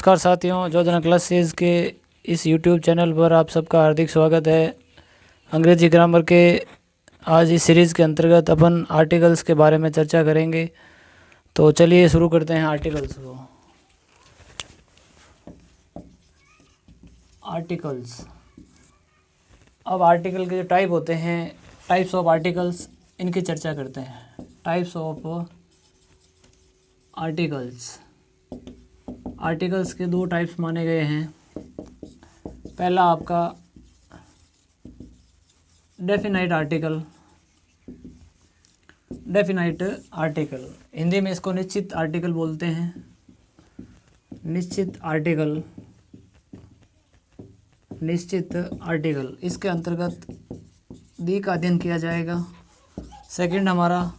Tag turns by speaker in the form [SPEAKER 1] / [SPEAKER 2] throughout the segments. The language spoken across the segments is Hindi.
[SPEAKER 1] नमस्कार साथियों, जोधना क्लासेस के इस YouTube चैनल पर आप सबका हार्दिक स्वागत है। अंग्रेजी ग्रामर के आज इस सीरीज़ के अंतर्गत अपन आर्टिकल्स के बारे में चर्चा करेंगे। तो चलिए शुरू करते हैं आर्टिकल्स को। आर्टिकल्स, अब आर्टिकल के जो टाइप होते हैं, टाइप्स ऑफ आर्टिकल्स, इनकी चर्चा करते हैं। टाइप्स ऑफ आर्टिकल्स के दो टाइप्स माने गए हैं। पहला आपका डेफिनाइट आर्टिकल, हिंदी में इसको निश्चित आर्टिकल बोलते हैं। निश्चित आर्टिकल, इसके अंतर्गत दी का अध्ययन किया जाएगा। सेकंड हमारा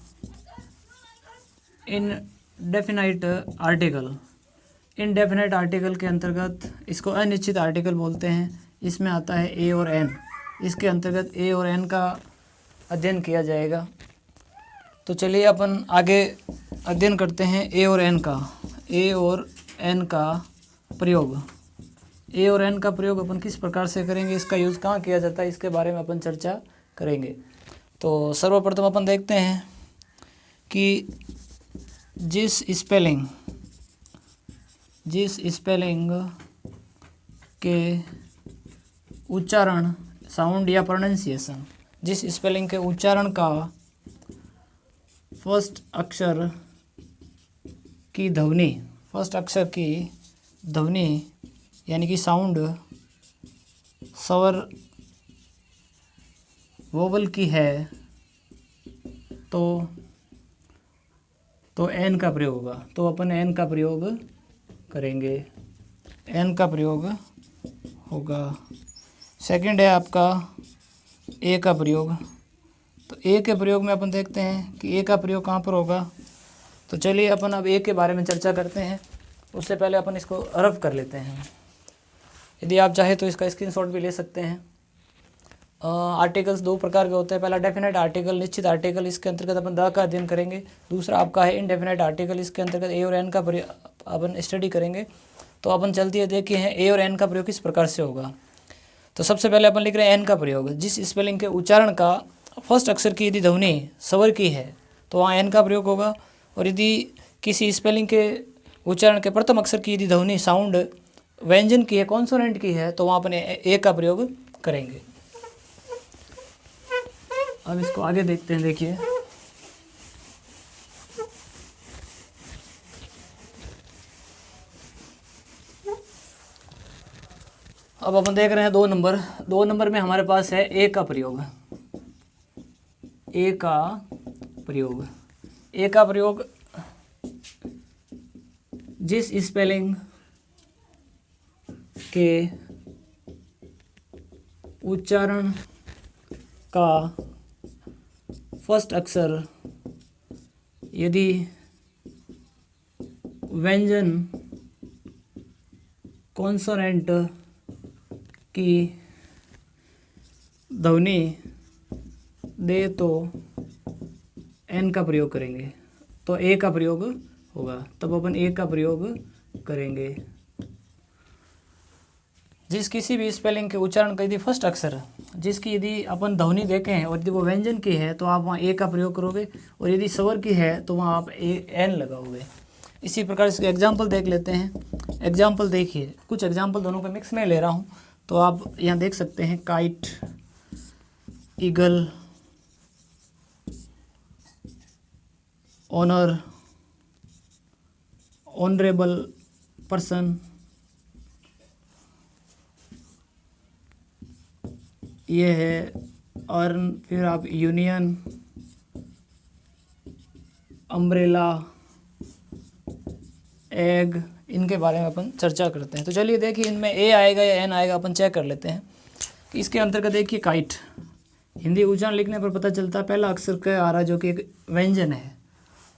[SPEAKER 1] इनडेफिनाइट आर्टिकल के अंतर्गत इसको अनिश्चित आर्टिकल बोलते हैं। इसमें आता है ए और एन, इसके अंतर्गत ए और एन का अध्ययन किया जाएगा। तो चलिए अपन आगे अध्ययन करते हैं ए और एन का प्रयोग। ए और एन का प्रयोग अपन किस प्रकार से करेंगे, इसका यूज़ कहाँ किया जाता है, इसके बारे में अपन चर्चा करेंगे। तो सर्वप्रथम अपन देखते हैं कि जिस स्पेलिंग के उच्चारण, साउंड या प्रोनाउंसिएशन, जिस स्पेलिंग के उच्चारण का फर्स्ट अक्षर की ध्वनि यानी कि साउंड स्वर वोवल की है तो एन का प्रयोग होगा। तो अपन एन का प्रयोग करेंगे, एन का प्रयोग होगा। सेकंड है आपका ए का प्रयोग। तो ए के प्रयोग में अपन देखते हैं कि ए का प्रयोग कहाँ पर होगा। तो चलिए अपन अब ए के बारे में चर्चा करते हैं। उससे पहले अपन इसको रफ कर लेते हैं। यदि आप चाहे तो इसका स्क्रीनशॉट भी ले सकते हैं। आर्टिकल्स दो प्रकार के होते हैं। पहला डेफिनेट आर्टिकल, निश्चित आर्टिकल, इसके अंतर्गत अपन द का अध्ययन करेंगे। दूसरा आपका है इनडेफिनेट आर्टिकल, इसके अंतर्गत ए और एन का अपन स्टडी करेंगे। तो अपन चलती है देखिए हैं ए और एन का प्रयोग किस प्रकार से होगा। तो सबसे पहले अपन लिख रहे हैं एन का प्रयोग। जिस स्पेलिंग के उच्चारण का फर्स्ट अक्षर की यदि ध्वनि स्वर की है तो वहाँ एन का प्रयोग होगा। और यदि किसी स्पेलिंग के उच्चारण के प्रथम अक्षर की यदि ध्वनि साउंड व्यंजन की है, कॉन्सोनेंट की है, तो वहाँ अपन ए का प्रयोग करेंगे। अब इसको आगे देखते हैं। देखिए अब अपन देख रहे हैं दो नंबर में हमारे पास है ए का प्रयोग। ए का प्रयोग जिस स्पेलिंग के उच्चारण का फर्स्ट अक्षर यदि व्यंजन कॉन्सोनेंट की ध्वनि दे तो एन का प्रयोग करेंगे। तो ए का प्रयोग होगा, तब अपन ए का प्रयोग करेंगे। जिस किसी भी स्पेलिंग के उच्चारण का यदि फर्स्ट अक्षर जिसकी यदि अपन ध्वनि देखें हैं और यदि वो व्यंजन की है तो आप वहाँ ए का प्रयोग करोगे, और यदि स्वर की है तो वहाँ आप एन लगाओगे। इसी प्रकार इसके एग्जाम्पल देख लेते हैं। एग्जाम्पल देखिए, कुछ एग्जाम्पल दोनों का मिक्स में ले रहा हूँ। तो आप यहाँ देख सकते हैं kite, eagle, honour, honourable person, ये है अर्न, फिर आप यूनियन, अम्ब्रेला, एग, इनके बारे में अपन चर्चा करते हैं। तो चलिए देखिए इनमें ए आएगा या एन आएगा, अपन चेक कर लेते हैं। कि इसके अंतर्गत देखिए काइट, हिंदी उच्चारण लिखने पर पता चलता है पहला अक्षर क्या आ रहा है, जो कि एक व्यंजन है।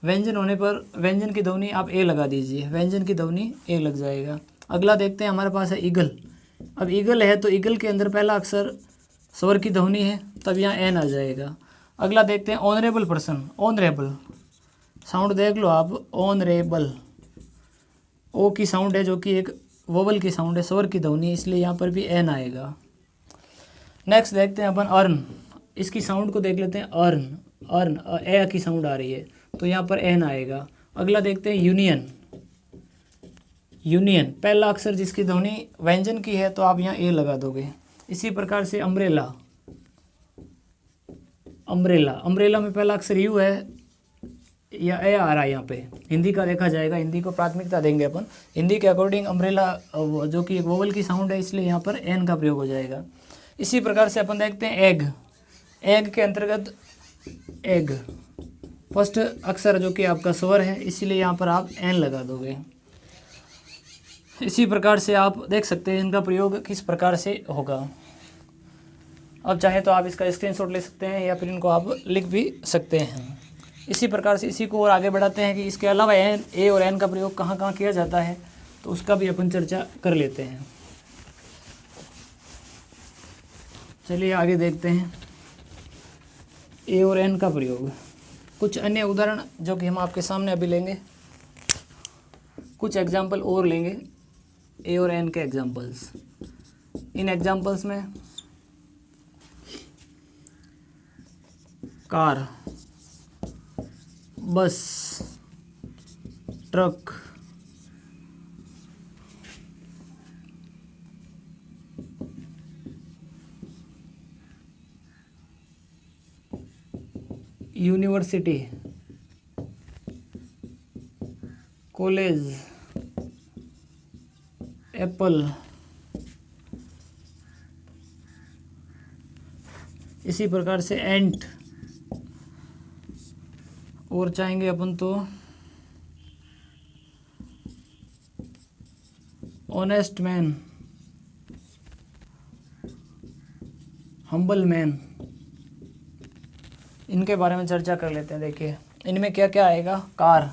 [SPEAKER 1] व्यंजन होने पर व्यंजन की ध्वनि आप ए लगा दीजिए, व्यंजन की ध्वनि ए लग जाएगा। अगला देखते हैं, हमारे पास है ईगल। अब ईगल है तो ईगल के अंदर पहला अक्षर स्वर की ध्वनि है, तब यहाँ एन आ जाएगा। अगला देखते हैं ऑनरेबल पर्सन। ऑनरेबल साउंड देख लो आप, ऑनरेबल, ओ की साउंड है जो कि एक वोवल की साउंड है, स्वर की ध्वनि, इसलिए यहाँ पर भी एन आएगा। नेक्स्ट देखते हैं अपन अर्न, इसकी साउंड को देख लेते हैं। अर्न, अर्न ए की साउंड आ रही है तो यहाँ पर एन आएगा। अगला देखते हैं यूनियन, यूनियन पहला अक्षर जिसकी ध्वनि व्यंजन की है तो आप यहाँ ए लगा दोगे। इसी प्रकार से अम्ब्रेला, अम्ब्रेला, अम्ब्रेला में पहला अक्षर यू है या ए आ रहा है यहाँ पे। हिंदी का देखा जाएगा, हिंदी को प्राथमिकता देंगे अपन। हिंदी के अकॉर्डिंग अम्ब्रेला जो कि एक वोवल की साउंड है इसलिए यहाँ पर एन का प्रयोग हो जाएगा। इसी प्रकार से अपन देखते हैं एग, एग के अंतर्गत एग फर्स्ट अक्षर जो कि आपका स्वर है इसलिए यहाँ पर आप एन लगा दोगे। इसी प्रकार से आप देख सकते हैं इनका प्रयोग किस प्रकार से होगा। अब चाहे तो आप इसका स्क्रीनशॉट ले सकते हैं या फिर इनको आप लिख भी सकते हैं। इसी प्रकार से इसी को और आगे बढ़ाते हैं कि इसके अलावा एन, ए और एन का प्रयोग कहाँ कहाँ किया जाता है तो उसका भी अपन चर्चा कर लेते हैं। चलिए आगे देखते हैं ए और एन का प्रयोग। कुछ अन्य उदाहरण जो कि हम आपके सामने अभी लेंगे, कुछ एग्जाम्पल और लेंगे ए और एन के एग्जाम्पल्स। इन एग्जाम्पल्स में कार, बस, ट्रक, यूनिवर्सिटी, कॉलेज, एप्पल। इसी प्रकार से एंट, और चाहेंगे अपन तो ऑनेस्ट मैन, हम्बल मैन। इनके बारे में चर्चा कर लेते हैं। देखिए इनमें क्या क्या आएगा। कार,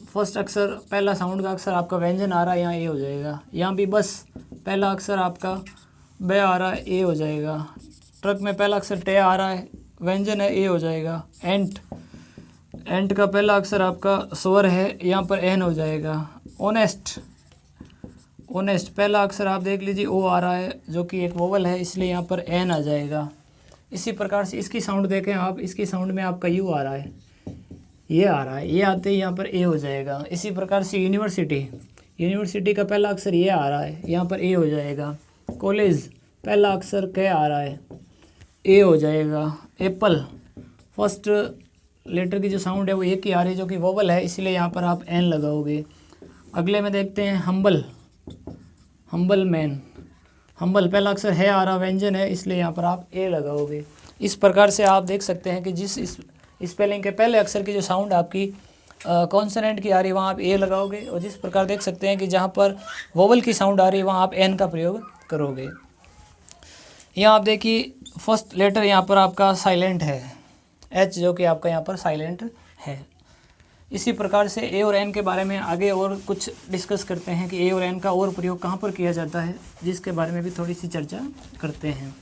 [SPEAKER 1] फर्स्ट अक्षर पहला साउंड का अक्षर आपका व्यंजन आ रहा है, यहाँ ए हो जाएगा। यहाँ भी बस पहला अक्षर आपका ब आ रहा है, ए हो जाएगा। ट्रक में पहला अक्षर टे आ रहा है, व्यंजन है, ए हो जाएगा। एंट, एंट का पहला अक्षर आपका स्वर है, यहाँ पर एन हो जाएगा। ऑनेस्ट, ऑनेस्ट पहला अक्षर आप देख लीजिए ओ आ रहा है जो कि एक वोवल है इसलिए यहाँ पर एन आ जाएगा। इसी प्रकार से इसकी साउंड देखें आप, इसकी साउंड में आपका यू आ रहा है, ये आ रहा है, ये आते ही यहाँ पर ए हो जाएगा। इसी प्रकार से यूनिवर्सिटी, यूनिवर्सिटी का पहला अक्षर ये आ रहा है, यहाँ पर ए हो जाएगा। कॉलेज पहला अक्षर क आ रहा है, ए हो जाएगा। एप्पल फर्स्ट लेटर की जो साउंड है वो ए की आ रही है जो कि वोवल है इसलिए यहाँ पर आप एन लगाओगे। अगले में देखते हैं हम्बल, हम्बल मैन, हम्बल पहला अक्षर है आ रहा, व्यंजन है इसलिए यहाँ पर आप ए लगाओगे। इस प्रकार से आप देख सकते हैं कि जिस स्पेलिंग के पहले अक्षर की जो साउंड आपकी कॉन्सोनेंट की आ रही है वहाँ आप ए लगाओगे, और जिस प्रकार देख सकते हैं कि जहाँ पर वोवल की साउंड आ रही है वहाँ आप एन का प्रयोग करोगे। यहाँ आप देखिए फर्स्ट लेटर यहाँ पर आपका साइलेंट है, एच जो कि आपका यहाँ पर साइलेंट है। इसी प्रकार से ए और एन के बारे में आगे और कुछ डिस्कस करते हैं कि ए और एन का और प्रयोग कहाँ पर किया जाता है, जिसके बारे में भी थोड़ी सी चर्चा करते हैं।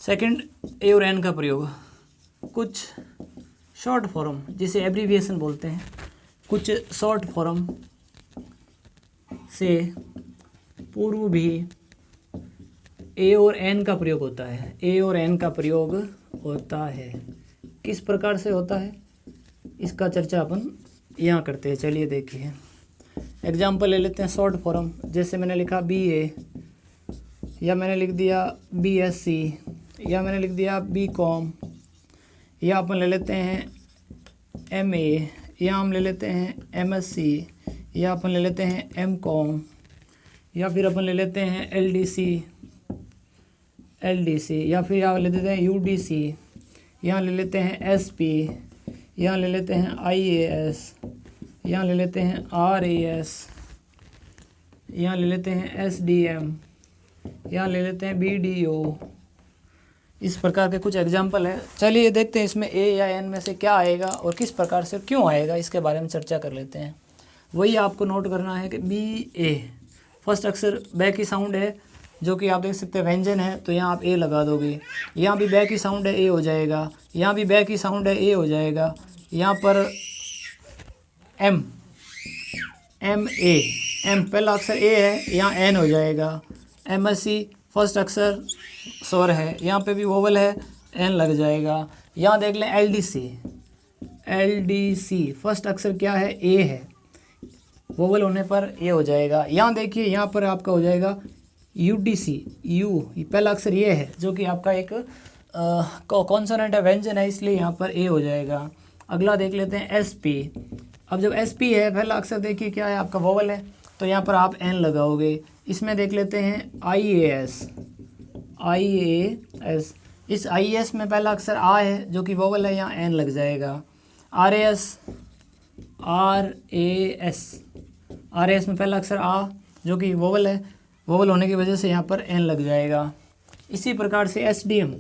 [SPEAKER 1] सेकंड, ए और एन का प्रयोग। कुछ शॉर्ट फॉर्म जिसे एब्रीविएशन बोलते हैं, कुछ शॉर्ट फॉर्म से पूर्व भी ए और एन का प्रयोग होता है। ए और एन का प्रयोग होता है, किस प्रकार से होता है इसका चर्चा अपन यहाँ करते हैं। चलिए देखिए एग्जाम्पल ले लेते हैं शॉर्ट फॉर्म। जैसे मैंने लिखा BA, या मैंने लिख दिया BSc, या मैंने लिख दिया BCom, या अपन ले लेते हैं MA, या हम ले लेते हैं MSc, या अपन ले लेते हैं MCom, या फिर अपन ले लेते हैं LDC, या फिर यहाँ ले लेते हैं UDC, यहाँ ले लेते हैं SP, यहाँ ले लेते हैं IAS, यहाँ ले लेते हैं RAS, यहाँ ले लेते हैं SDM, यहाँ ले लेते हैं BDO। इस प्रकार के कुछ एग्जाम्पल है। चलिए देखते हैं इसमें ए या एन में से क्या आएगा और किस प्रकार से क्यों आएगा, इसके बारे में चर्चा कर लेते हैं। वही आपको नोट करना है कि BA फर्स्ट अक्षर बै की साउंड है जो कि आप देख सकते हैं व्यंजन है, तो यहाँ आप ए लगा दोगे। यहाँ भी बै की साउंड है, ए हो जाएगा। यहाँ भी बै की साउंड है, ए हो जाएगा। यहाँ पर एम, एम ए, एम पहला अक्षर ए है, यहाँ एन हो जाएगा। एम एस सी फर्स्ट अक्षर स्वर है, यहाँ पे भी वोवल है, एन लग जाएगा। यहाँ देख लें L D C, L D C first अक्षर क्या है, ए है, वोवल होने पर ए हो जाएगा। यहाँ देखिए यहाँ पर आपका हो जाएगा यू डी सी, यू पहला अक्षर ये है, जो कि आपका एक कॉन्सोनेंट है, व्यंजन है, इसलिए यहाँ पर ए हो जाएगा। अगला देख लेते हैं एस पी। अब जब एस पी है, पहला अक्षर देखिए क्या है, आपका वोवल है, तो यहाँ पर आप एन लगाओगे। इसमें देख लेते हैं आई A S, I A S, इस आई एस में पहला अक्षर आ है, जो कि वोवल है, यहाँ एन लग जाएगा। R A S, R A S, R A S में पहला अक्षर आ, जो कि वोवल है, वोवल होने की वजह से यहाँ पर एन लग जाएगा। इसी प्रकार से S D M,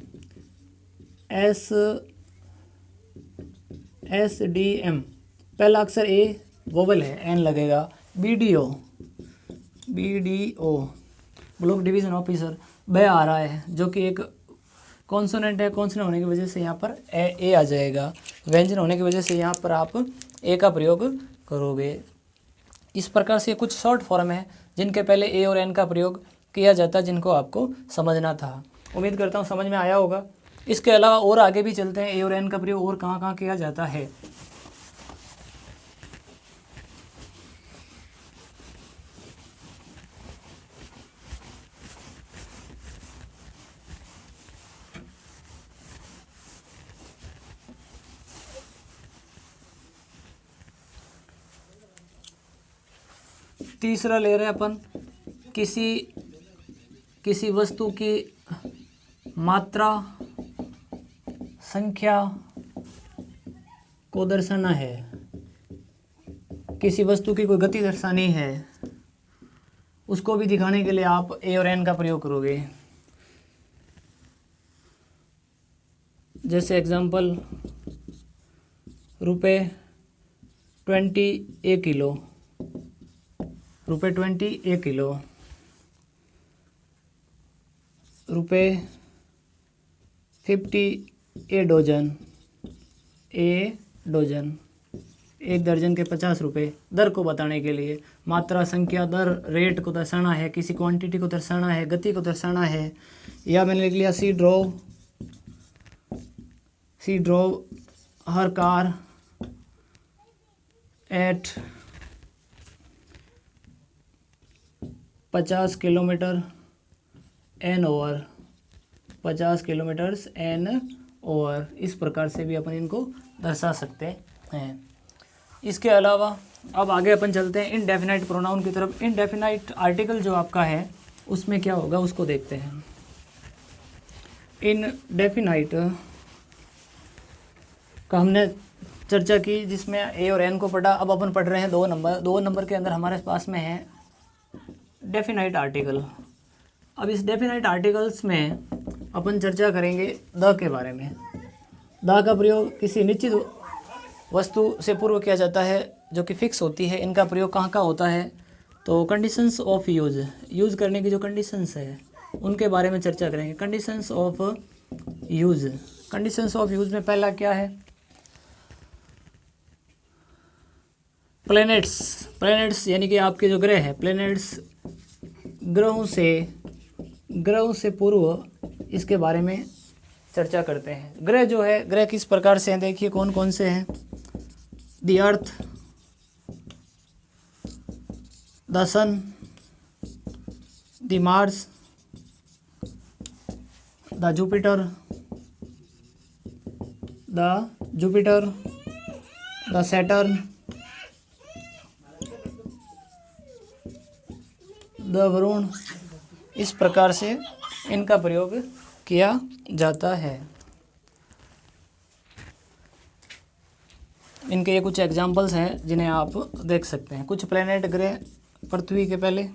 [SPEAKER 1] S D M पहला अक्षर ए, वोवल है, एन लगेगा। B D O, B D O block division officer, ब आ रहा है, जो कि एक कॉन्सोनेंट है, कॉन्सोनेंट होने की वजह से यहाँ पर ए आ जाएगा। व्यंजन होने की वजह से यहाँ पर आप ए का प्रयोग करोगे। इस प्रकार से कुछ शॉर्ट फॉर्म है जिनके पहले ए और एन का प्रयोग किया जाता है, जिनको आपको समझना था। उम्मीद करता हूँ समझ में आया होगा। इसके अलावा और आगे भी चलते हैं, ए और एन का प्रयोग और कहाँ कहाँ किया जाता है। तीसरा ले रहे हैं अपन, किसी वस्तु की मात्रा, संख्या को दर्शाना है। किसी वस्तु की कोई गति दर्शानी है, उसको भी दिखाने के लिए आप ए और एन का प्रयोग करोगे। जैसे एग्जांपल, ₹20 1 किलो, ₹20 1 किलो, ₹50 ए डोजन, ए डोजन, एक दर्जन के 50 रुपये। दर को बताने के लिए मात्रा, संख्या, दर, रेट को दर्शाना है, किसी क्वांटिटी को दर्शाना है, गति को दर्शाना है। या मैंने लिख लिया she drove her car at 50 kilometre an hour, 50 kilometres an hour. इस प्रकार से भी अपन इनको दर्शा सकते हैं। इसके अलावा अब आगे अपन चलते हैं इनडेफिनाइट प्रोनाउन की तरफ। इनडेफिनाइट आर्टिकल जो आपका है उसमें क्या होगा उसको देखते हैं। इनडेफिनाइट का हमने चर्चा की, जिसमें ए और एन को पढ़ा। अब अपन पढ़ रहे हैं 2 नंबर। 2 नंबर के अंदर हमारे पास में है डेफिनाइट आर्टिकल। अब इस डेफिनाइट आर्टिकल्स में अपन चर्चा करेंगे द के बारे में। द का प्रयोग किसी निश्चित वस्तु से पूर्व किया जाता है जो कि फिक्स होती है। इनका प्रयोग कहाँ कहाँ होता है, तो कंडीशंस ऑफ यूज़ करने की जो कंडीशंस है उनके बारे में चर्चा करेंगे। Conditions of use, conditions of use में पहला क्या है, प्लैनेट्स यानी कि आपके जो ग्रह है, प्लैनेट्स ग्रहों से पूर्व इसके बारे में चर्चा करते हैं। ग्रह जो है, ग्रह किस प्रकार से हैं देखिए कौन कौन से हैं। The Earth, the sun, the Mars, the Jupiter, the Saturn, the Varun. इस प्रकार से इनका प्रयोग किया जाता है। इनके ये कुछ एग्जाम्पल्स हैं जिन्हें आप देख सकते हैं। कुछ प्लैनेट ग्रह पृथ्वी के पहले,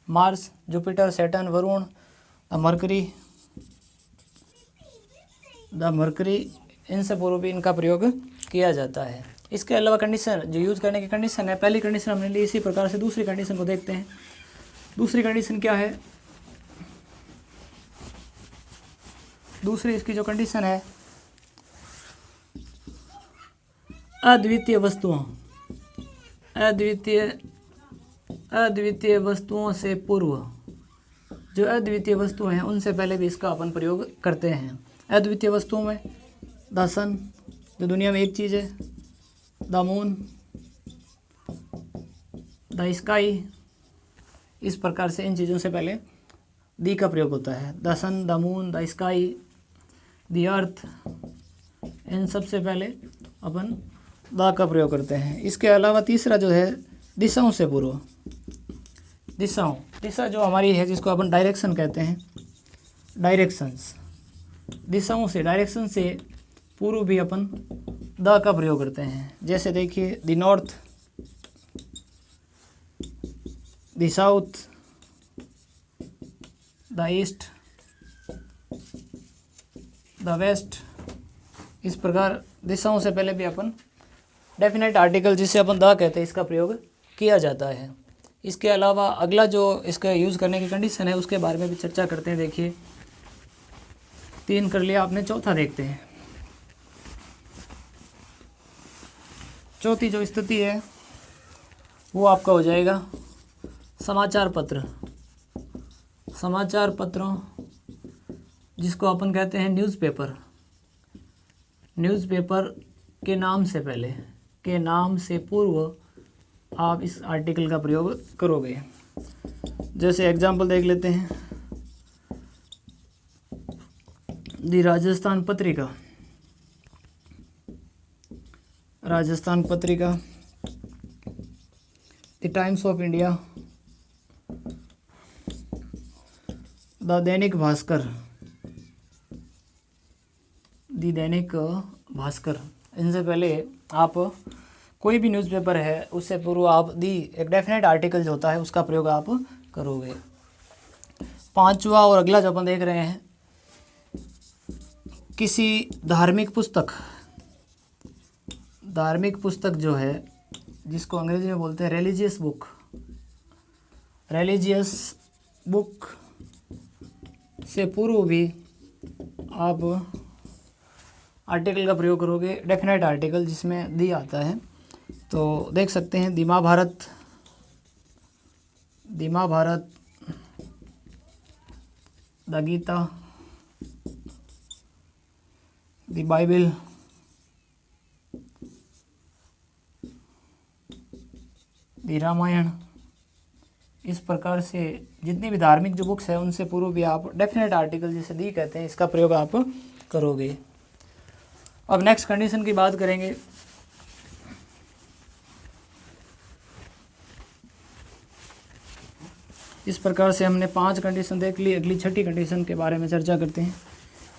[SPEAKER 1] Mars, Jupiter, Saturn, Varun, the mercury, इनसे पूर्व भी इनका प्रयोग किया जाता है। इसके अलावा कंडीशन जो यूज़ करने की कंडीशन है, पहली कंडीशन हमने ली, इसी प्रकार से दूसरी कंडीशन को देखते हैं। दूसरी कंडीशन क्या है, दूसरी इसकी जो कंडीशन है, अद्वितीय वस्तुओं, अद्वितीय वस्तुओं से पूर्व, जो अद्वितीय वस्तुएं हैं उनसे पहले भी इसका अपन प्रयोग करते हैं। अद्वितीय वस्तुओं में द सन, जो दुनिया में एक चीज़ है, द मून, द स्काई, इस प्रकार से इन चीज़ों से पहले दी का प्रयोग होता है। The sun, the moon, the sky, the earth, इन सब से पहले अपन द का प्रयोग करते हैं। इसके अलावा तीसरा जो है दिशाओं से पूर्व, दिशाओं, दिशा जो हमारी है जिसको अपन डायरेक्शन कहते हैं, डायरेक्शंस, दिशाओं से, डायरेक्शन से पूर्व भी अपन द का प्रयोग करते हैं। जैसे देखिए the north, the south, the east, the west, इस प्रकार दिशाओं से पहले भी अपन डेफिनेट आर्टिकल जिसे अपन द कहते हैं इसका प्रयोग किया जाता है। इसके अलावा अगला जो इसका यूज़ करने की कंडीशन है उसके बारे में भी चर्चा करते हैं। देखिए 3 कर लिया आपने, चौथा देखते हैं। चौथी जो स्थिति है वो आपका हो जाएगा समाचार पत्र, समाचार पत्रों जिसको अपन कहते हैं न्यूज़पेपर, न्यूज़पेपर के नाम से पहले, के नाम से पूर्व आप इस आर्टिकल का प्रयोग करोगे। जैसे एग्जाम्पल देख लेते हैं, दी Rajasthan Patrika, Rajasthan Patrika, the times of India, the Dainik Bhaskar, the Dainik Bhaskar. इनसे पहले आप कोई भी न्यूज़पेपर है उससे पूर्व आप दी एक डेफिनेट आर्टिकल जो होता है उसका प्रयोग आप करोगे। पांचवा और अगला जो अपन देख रहे हैं, किसी धार्मिक पुस्तक, धार्मिक पुस्तक जो है जिसको अंग्रेजी में बोलते हैं रिलीजियस बुक, रिलीजियस बुक से पूर्व भी आप आर्टिकल का प्रयोग करोगे, डेफिनेट आर्टिकल जिसमें दी आता है। तो देख सकते हैं the Mahabharat, the Mahabharat, the Gita, the Bible, the Ramayan. इस प्रकार से जितनी भी धार्मिक जो बुक्स है उनसे पूर्व भी आप डेफिनेट आर्टिकल जिसे दी कहते हैं इसका प्रयोग आप करोगे। अब नेक्स्ट कंडीशन की बात करेंगे। इस प्रकार से हमने 5 कंडीशन देख ली। अगली छठी कंडीशन के बारे में चर्चा करते हैं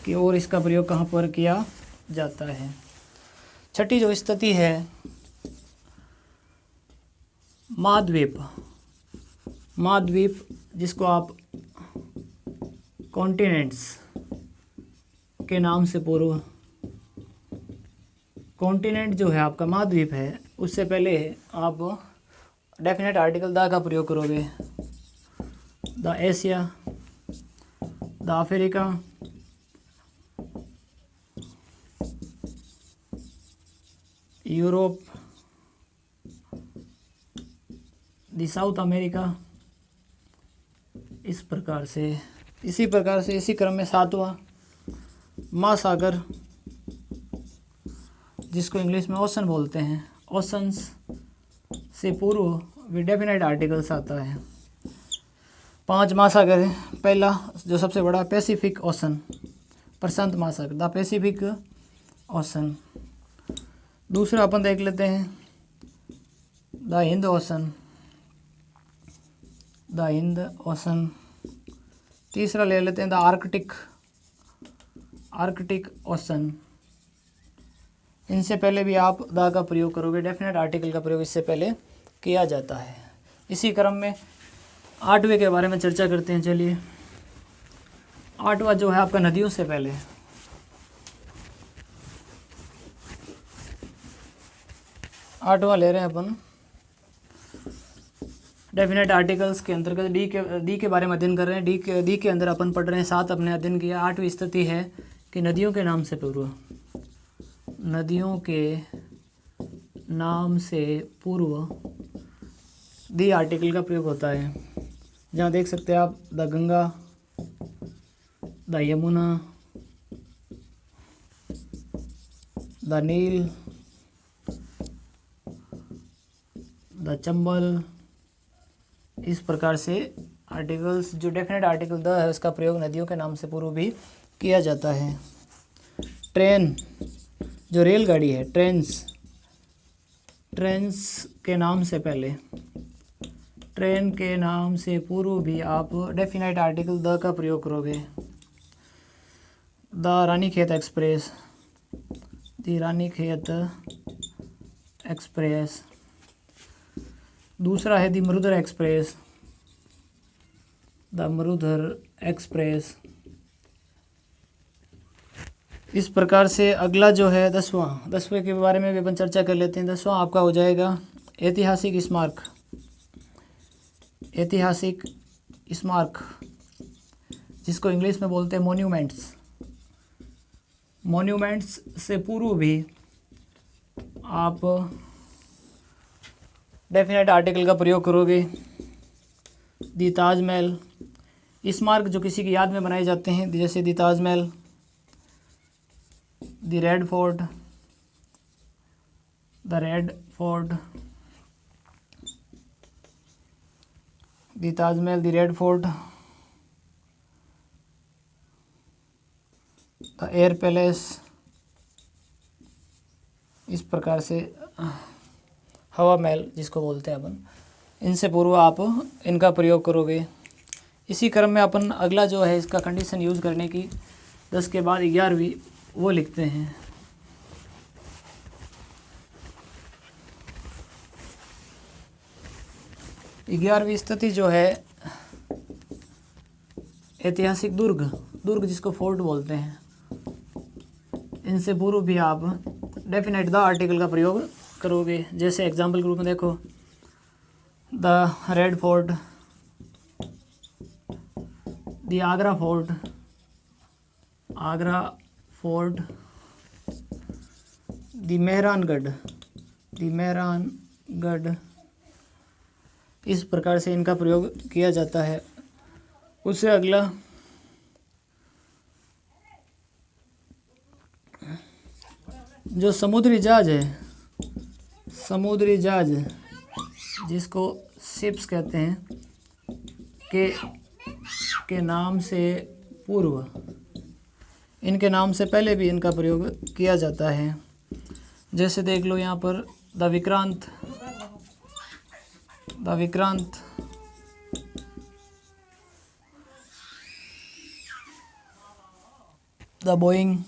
[SPEAKER 1] कि और इसका प्रयोग कहाँ पर किया जाता है। छठी जो स्थिति है, महाद्वीप, महाद्वीप जिसको आप कॉन्टिनेंट्स के नाम से पूर्व, कॉन्टिनेंट जो है आपका महाद्वीप है उससे पहले आप डेफिनेट आर्टिकल द का प्रयोग करोगे। The Asia, the Africa, Europe, the south America. इस प्रकार से, इसी प्रकार से इसी क्रम में 7वां महासागर जिसको इंग्लिश में ओशन बोलते हैं, ओशंस से पूर्व भी डेफिनेट आर्टिकल्स आता है। 5 महासागर है। पहला जो सबसे बड़ा पैसिफिक ओशन, प्रशांत महासागर, द पैसिफिक ओशन। दूसरा अपन देख लेते हैं the Hind ocean, the Hind ocean. तीसरा ले लेते हैं द आर्कटिक, आर्कटिक ओशन। इनसे पहले भी आप द का प्रयोग करोगे, डेफिनेट आर्टिकल का प्रयोग इससे पहले किया जाता है। इसी क्रम में 8वें के बारे में चर्चा करते हैं। चलिए 8वां जो है आपका नदियों से पहले, 8वां ले रहे हैं अपन डेफिनेट आर्टिकल्स के अंतर्गत डी के बारे में अध्ययन कर रहे हैं। डी के अंदर अपन पढ़ रहे हैं 7 अपने अध्ययन किया। 8वीं स्थिति है कि नदियों के नाम से पूर्व, नदियों के नाम से पूर्व दी आर्टिकल का प्रयोग होता है। जहाँ देख सकते हैं आप the Ganga, the Yamuna, the Nile, the Chambal, इस प्रकार से आर्टिकल्स, जो डेफिनेट आर्टिकल द है उसका प्रयोग नदियों के नाम से पूर्व भी किया जाता है। ट्रेन, जो रेलगाड़ी है, ट्रेन्स के नाम से पहले, ट्रेन के नाम से पूर्व भी आप डेफिनेट आर्टिकल द का प्रयोग करोगे। The Ranikhet express, the Ranikhet express. दूसरा है the Marudhar express, the Marudhar express. इस प्रकार से अगला जो है 10वें के बारे में भी अपन चर्चा कर लेते हैं। 10वां आपका हो जाएगा ऐतिहासिक स्मारक। ऐतिहासिक स्मारक जिसको इंग्लिश में बोलते हैं मोन्यूमेंट्स। मोन्यूमेंट्स से पूर्व भी आप डेफिनेट आर्टिकल का प्रयोग करोगे। दी ताजमहल, स्मारक जो किसी की याद में बनाए जाते हैं, जैसे the Taj Mahal, the Red Fort, the Red Fort, the Taj Mahal, the Red Fort, the Air Palace. इस प्रकार से हवा महल जिसको बोलते हैं अपन, इनसे पूर्व आप इनका प्रयोग करोगे। इसी क्रम में अपन अगला जो है इसका कंडीशन यूज़ करने की 10 के बाद 11वीं वो लिखते हैं। ग्यारहवीं स्थिति जो है ऐतिहासिक दुर्ग जिसको फोर्ट बोलते हैं, इनसे पूर्व भी आप डेफिनेट द आर्टिकल का प्रयोग करोगे। जैसे एग्जाम्पल के रूप में देखो, the Red Fort, the Agra fort, Agra fort, the Mehrangarh, the Mehrangarh. इस प्रकार से इनका प्रयोग किया जाता है। उससे अगला जो समुद्री जहाज है, समुद्री जहाज जिसको शिप्स कहते हैं, के नाम से पूर्व, इनके नाम से पहले भी इनका प्रयोग किया जाता है। जैसे देख लो यहाँ पर the Vikrant, the Vikrant, the Boeing,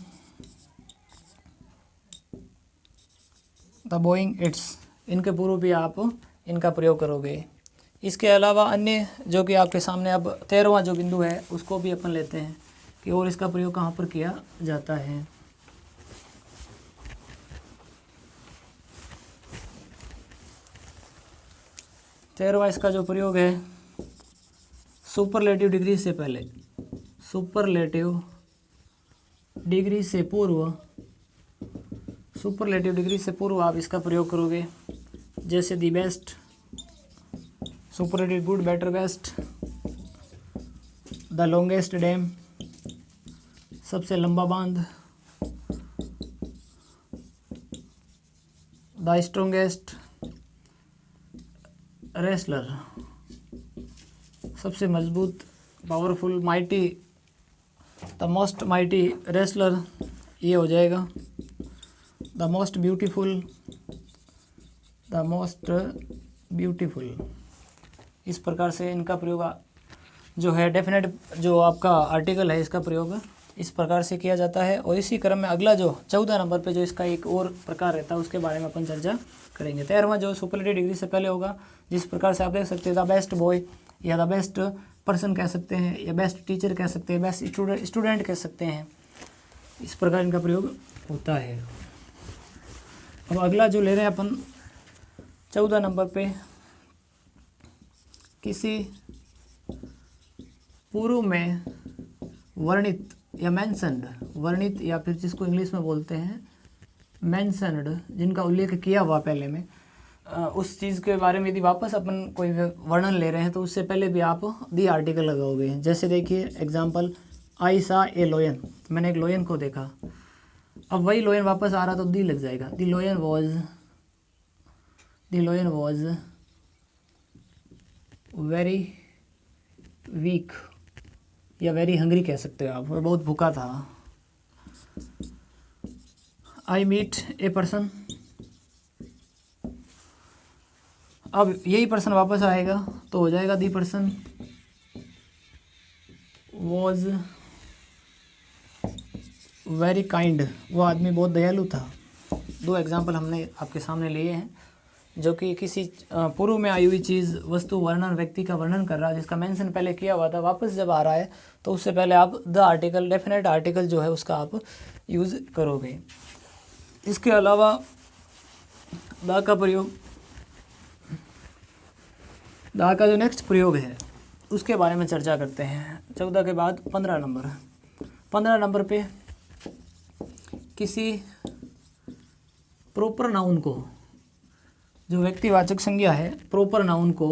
[SPEAKER 1] the Boeing it's. इनके पूर्व भी आप इनका प्रयोग करोगे। इसके अलावा अन्य जो कि आपके सामने अब 13वां जो बिंदु है उसको भी अपन लेते हैं कि और इसका प्रयोग कहाँ पर किया जाता है। तेरहवां इसका जो प्रयोग है, सुपरलेटिव डिग्री से पहले, सुपरलेटिव डिग्री से पूर्व, सुपरलेटिव डिग्री से पूर्व आप इसका प्रयोग करोगे। जैसे the best, superlative good, better, best, the longest dam, सबसे लंबा बांध, द स्ट्रोंगेस्ट रेसलर, सबसे मजबूत, powerful, mighty, the most mighty wrestler, ये हो जाएगा। The most beautiful, the most beautiful. इस प्रकार से इनका प्रयोग जो है डेफिनेट जो आपका आर्टिकल है इसका प्रयोग इस प्रकार से किया जाता है। और इसी क्रम में अगला जो 14 नंबर पे जो इसका एक और प्रकार रहता है उसके बारे में अपन चर्चा करेंगे। 13वां जो सुपरलेटिव डिग्री से पहले होगा, जिस प्रकार से आप देख सकते हैं द बेस्ट बॉय या द बेस्ट पर्सन कह सकते हैं, या बेस्ट टीचर कह सकते हैं, बेस्ट स्टूडेंट कह सकते हैं। इस प्रकार इनका प्रयोग होता है। अब अगला जो ले रहे हैं अपन 14 नंबर पे, किसी पूर्व में वर्णित या मेंशन्ड, वर्णित या फिर जिसको इंग्लिश में बोलते हैं मेंशन्ड, जिनका उल्लेख किया हुआ पहले में, उस चीज़ के बारे में यदि वापस अपन कोई वर्णन ले रहे हैं तो उससे पहले भी आप दी आर्टिकल लगाओगे। जैसे देखिए एग्जांपल, आई सा ए लोयन, मैंने एक लोयन को देखा, अब वही लोयन वापस आ रहा तो दी लग जाएगा। दी लोयन वॉज वेरी वीक या वेरी हंग्री कह सकते हो आप, वो बहुत भूखा था। आई मीट ए पर्सन, अब यही पर्सन वापस आएगा तो हो जाएगा the person was very kind, वो आदमी बहुत दयालु था। दो एग्जाम्पल हमने आपके सामने लिए हैं जो कि किसी पूर्व में आई हुई चीज़, वस्तु, वर्णन, व्यक्ति का वर्णन कर रहा है जिसका मेंशन पहले किया हुआ था, वापस जब आ रहा है तो उससे पहले आप द आर्टिकल, डेफिनेट आर्टिकल जो है उसका आप यूज़ करोगे। इसके अलावा द का प्रयोग, द का जो नेक्स्ट प्रयोग है उसके बारे में चर्चा करते हैं। 14 के बाद 15 नंबर, 15 नंबर पे किसी प्रॉपर नाउन को, जो व्यक्तिवाचक संज्ञा है, प्रॉपर नाउन को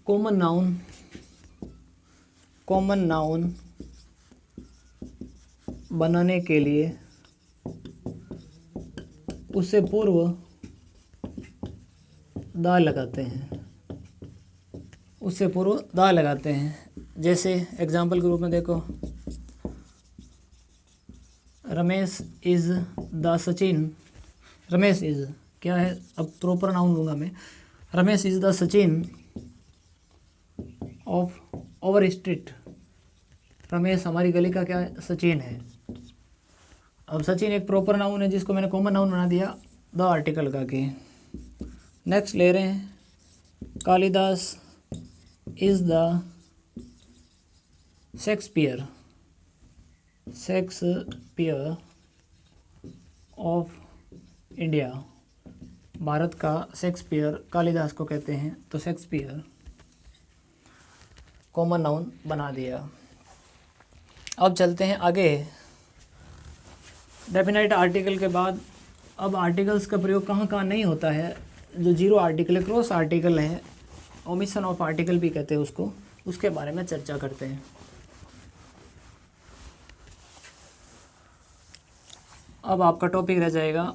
[SPEAKER 1] कॉमन नाउन बनाने के लिए उससे पूर्व दा लगाते हैं, उससे पूर्व दा लगाते हैं। जैसे एग्जाम्पल के रूप में देखो, Ramesh is the Sachin, Ramesh is क्या है, अब प्रॉपर नाउन लूँगा मैं, Ramesh is the Sachin of our street, Ramesh हमारी गली का क्या है, सचिन है। अब सचिन एक प्रॉपर नाउन है जिसको मैंने कॉमन नाउन बना दिया द आर्टिकल का के। नेक्स्ट ले रहे हैं, Kalidas is the Shakespeare of India, Bharat का शेक्सपियर कालिदास को कहते हैं, तो शेक्सपियर कॉमन नाउन बना दिया। अब चलते हैं आगे, डेफिनेट आर्टिकल के बाद अब आर्टिकल्स का प्रयोग कहाँ कहाँ नहीं होता है, जो जीरो आर्टिकल है, क्रॉस आर्टिकल है, ओमिशन ऑफ आर्टिकल भी कहते हैं उसको, उसके बारे में चर्चा करते हैं। अब आपका टॉपिक रह जाएगा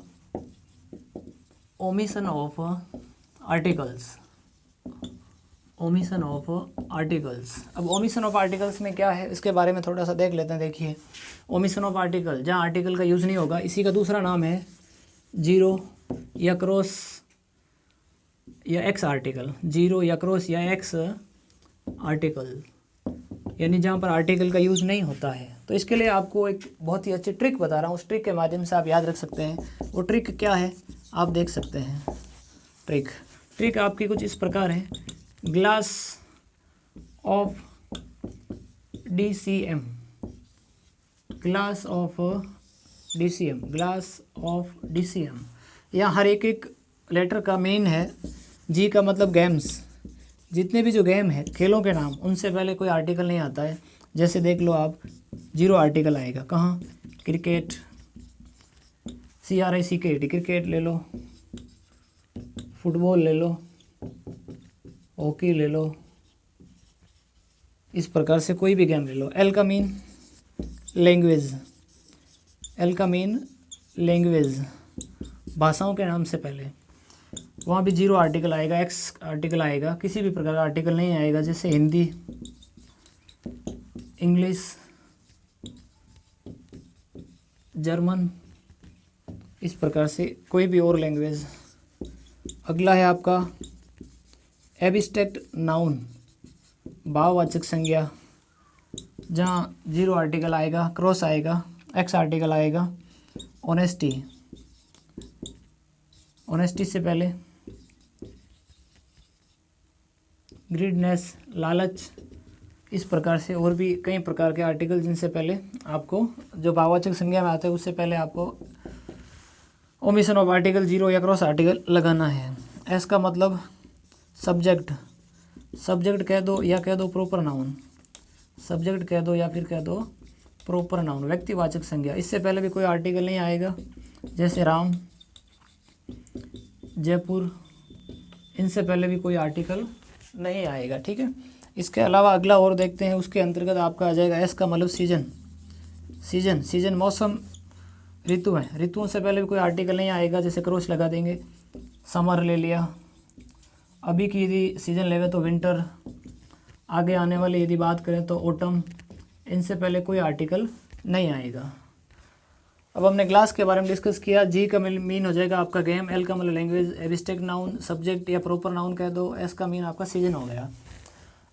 [SPEAKER 1] omission of articles, omission of articles. अब ओमिशन ऑफ आर्टिकल्स में क्या है इसके बारे में थोड़ा सा देख लेते हैं। देखिए, ओमिशन ऑफ आर्टिकल, जहाँ आर्टिकल का यूज़ नहीं होगा, इसी का दूसरा नाम है जीरो या क्रॉस या एक्स आर्टिकल, जीरो या क्रॉस या एक्स आर्टिकल, यानी जहाँ पर आर्टिकल का यूज़ नहीं होता है। तो इसके लिए आपको एक बहुत ही अच्छी ट्रिक बता रहा हूँ, उस ट्रिक के माध्यम से आप याद रख सकते हैं। वो ट्रिक क्या है आप देख सकते हैं। ट्रिक आपकी कुछ इस प्रकार है, glass of DCM, glass of DCM, यहाँ हर एक लेटर का मेन है। जी का मतलब गेम्स, जितने भी जो गेम है, खेलों के नाम, उनसे पहले कोई आर्टिकल नहीं आता है। जैसे देख लो आप, जीरो आर्टिकल आएगा कहाँ, क्रिकेट, CRICKET, क्रिकेट ले लो, फुटबॉल ले लो, हॉकी ले लो, इस प्रकार से कोई भी गेम ले लो। एल का मीन लैंग्वेज, एल का मीन लैंग्वेज, भाषाओं के नाम से पहले, वहाँ भी जीरो आर्टिकल आएगा, एक्स आर्टिकल आएगा, किसी भी प्रकार का आर्टिकल नहीं आएगा। जैसे हिंदी, इंग्लिश, जर्मन, इस प्रकार से कोई भी और लैंग्वेज। अगला है आपका एब्स्ट्रैक्ट नाउन, भाववाचक संज्ञा, जहाँ जीरो आर्टिकल आएगा, क्रॉस आएगा, एक्स आर्टिकल आएगा। ऑनेस्टी, ऑनेस्टी से पहले ग्रीडनेस, लालच, इस प्रकार से और भी कई प्रकार के आर्टिकल जिनसे पहले आपको, जो भाववाचक संज्ञा में आते हैं उससे पहले आपको ओमिशन ऑफ आर्टिकल, जीरो या क्रॉस आर्टिकल लगाना है। एस का मतलब सब्जेक्ट, सब्जेक्ट कह दो या कह दो प्रॉपर नाउन, सब्जेक्ट कह दो या फिर कह दो प्रॉपर नाउन, व्यक्तिवाचक संज्ञा। इससे पहले भी कोई आर्टिकल नहीं आएगा, जैसे राम, जयपुर, इनसे पहले भी कोई आर्टिकल नहीं आएगा, ठीक है। इसके अलावा अगला और देखते हैं, उसके अंतर्गत आपका आ जाएगा एस का मतलब सीजन। सीजन, सीजन मौसम, ऋतु है, ऋतुओं से पहले भी कोई आर्टिकल नहीं आएगा, जैसे क्रॉस लगा देंगे, समर ले लिया। अभी की यदि सीजन लेवे तो विंटर, आगे आने वाले यदि बात करें तो ऑटम, इनसे पहले कोई आर्टिकल नहीं आएगा। अब हमने क्लास के बारे में डिस्कस किया। जी का मीन हो जाएगा आपका गेम, एल का मतलब लैंग्वेज, एब्स्ट्रैक्ट नाउन सब्जेक्ट या प्रॉपर नाउन कह दो, एस का मीन आपका सीजन हो गया।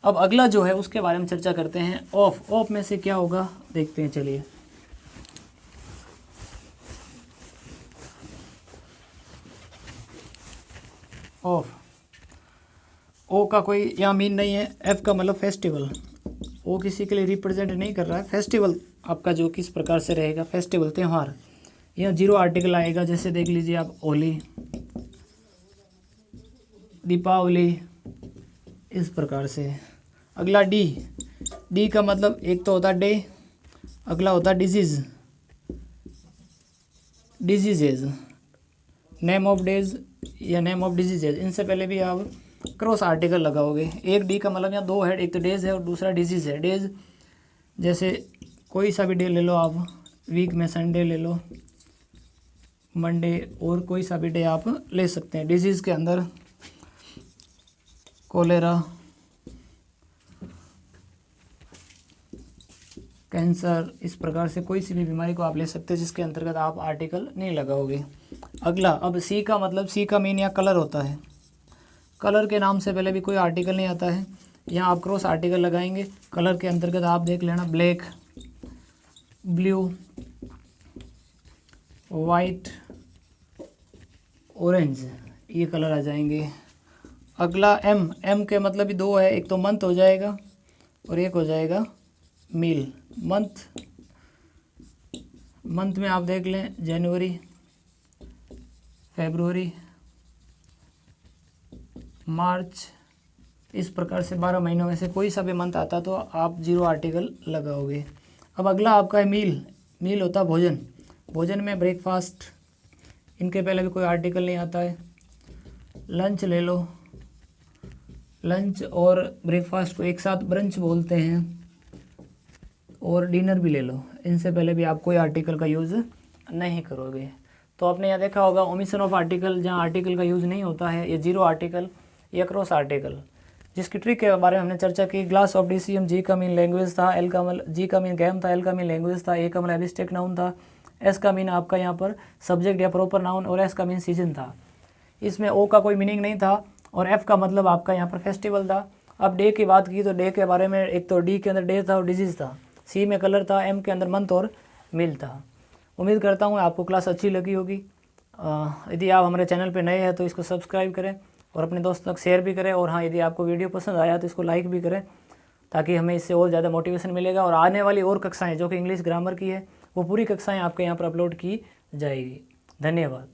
[SPEAKER 1] अब अगला जो है उसके बारे में चर्चा करते हैं, ऑफ। ऑफ में से क्या होगा देखते हैं, चलिए। ऑफ, ओ का कोई यहाँ मीन नहीं है, एफ का मतलब फेस्टिवल। ओ किसी के लिए रिप्रेजेंट नहीं कर रहा है, फेस्टिवल आपका जो किस प्रकार से रहेगा, फेस्टिवल, त्यौहार। यहाँ जीरो आर्टिकल आएगा, जैसे देख लीजिए आप, होली, दीपावली, इस प्रकार से। अगला डी, डी का मतलब एक तो होता डे, अगला होता disease, diseases, name of days या नेम ऑफ डिजीजेज। इनसे पहले भी आप क्रॉस आर्टिकल लगाओगे। एक डी का मतलब यहाँ दो है, एक तो डेज है और दूसरा डिजीज है। डेज जैसे कोई सा भी डे ले लो आप, वीक में संडे ले लो, मंडे, और कोई सा भी डे आप ले सकते हैं। डिजीज़ के अंदर कोलेरा, कैंसर, इस प्रकार से कोई सी भी बीमारी को आप ले सकते हैं जिसके अंतर्गत आप आर्टिकल नहीं लगाओगे। अगला, अब सी का मतलब, सी का मीन या कलर होता है। कलर के नाम से पहले भी कोई आर्टिकल नहीं आता है, यहाँ आप क्रॉस आर्टिकल लगाएंगे। कलर के अंतर्गत आप देख लेना, ब्लैक, ब्लू, वाइट, ऑरेंज, ये कलर आ जाएंगे। अगला एम, एम के मतलब भी दो है, एक तो मंथ हो जाएगा और एक हो जाएगा मील। मंथ, मंथ में आप देख लें जनवरी, फरवरी, मार्च, इस प्रकार से 12 महीनों में से कोई सा भी मंथ आता तो आप जीरो आर्टिकल लगाओगे। अब अगला आपका है मील। मील होता भोजन, भोजन में ब्रेकफास्ट, इनके पहले भी कोई आर्टिकल नहीं आता है। लंच ले लो, लंच और ब्रेकफास्ट को एक साथ ब्रंच बोलते हैं, और डिनर भी ले लो, इनसे पहले भी आप कोई आर्टिकल का यूज़ नहीं करोगे। तो आपने यहाँ देखा होगा ओमिशन ऑफ आर्टिकल, जहाँ आर्टिकल का यूज़ नहीं होता है, ये जीरो आर्टिकल या क्रॉस आर्टिकल, जिसकी ट्रिक के बारे में हमने चर्चा की। ग्लास ऑफ डीसीएम, जी का मीन लैंग्वेज था, एल का मतलब, जी का मीन गेम था, एल का मीन लैंग्वेज था, ए का मतलब एब्स्ट्रैक्ट नाउन था, एस का मीन आपका यहाँ पर सब्जेक्ट या प्रॉपर नाउन, और एस का मीन सीजन था। इसमें ओ का कोई मीनिंग नहीं था, और एफ का मतलब आपका यहाँ पर फेस्टिवल था। अब डे की बात की तो डे के बारे में, एक तो डी के अंदर डे था और डिजीज़ था, सी में कलर था, एम के अंदर मंथ और मील था। उम्मीद करता हूँ आपको क्लास अच्छी लगी होगी। यदि आप हमारे चैनल पर नए हैं तो इसको सब्सक्राइब करें और अपने दोस्तों तक शेयर भी करें, और हाँ, यदि आपको वीडियो पसंद आया तो इसको लाइक भी करें, ताकि हमें इससे और ज़्यादा मोटिवेशन मिलेगा। और आने वाली और कक्षाएँ जो कि इंग्लिश ग्रामर की है, वो पूरी कक्षाएँ आपके यहाँ पर अपलोड की जाएगी। धन्यवाद।